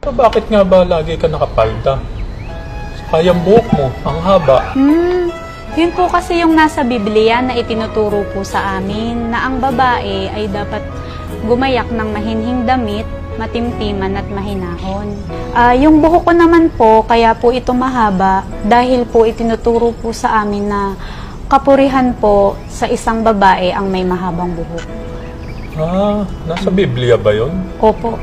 Pero bakit nga ba lagi ka nakapalda? Sayang buhok mo, ang haba. Yun po kasi yung nasa Biblia na itinuturo po sa amin na ang babae ay dapat gumayak ng mahinhing damit, matimtiman at mahinahon. Yung buhok ko naman po, kaya po ito mahaba dahil po itinuturo po sa amin na kapurihan po sa isang babae ang may mahabang buhok. Nasa Biblia ba yun? Opo.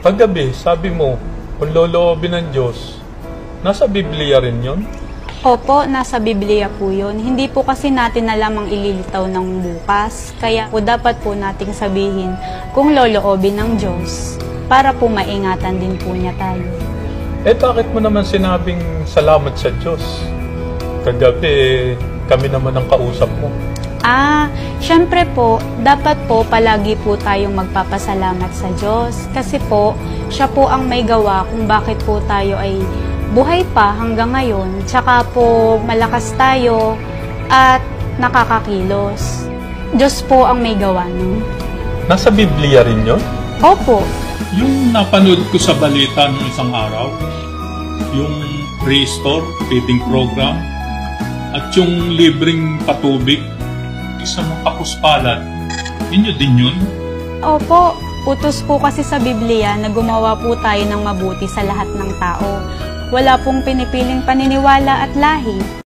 Paggabi, sabi mo, kung loloobin ng Diyos, nasa Biblia rin yun? Opo, nasa Biblia po yun. Hindi po kasi natin alam ang ililitaw ng bukas. Kaya po dapat po nating sabihin kung loloobin ng Diyos para po maingatan din po niya tayo. Bakit mo naman sinabing salamat sa Diyos? Kagabi, kami naman ang kausap mo. Syempre po, dapat po palagi po tayong magpapasalamat sa Diyos. Kasi po, siya po ang may gawa kung bakit po tayo ay buhay pa hanggang ngayon. Tsaka po malakas tayo at nakakakilos. Diyos po ang may gawa nun. Nasa Biblia rin yun? Opo. Yung napanood ko sa balita nung isang araw, yung Restore feeding program, at yung libreng patubig, isang kapuspalan, inyo din yun? Opo, utos po kasi sa Biblia na gumawa po tayo ng mabuti sa lahat ng tao. Wala pong pinipiling paniniwala at lahi.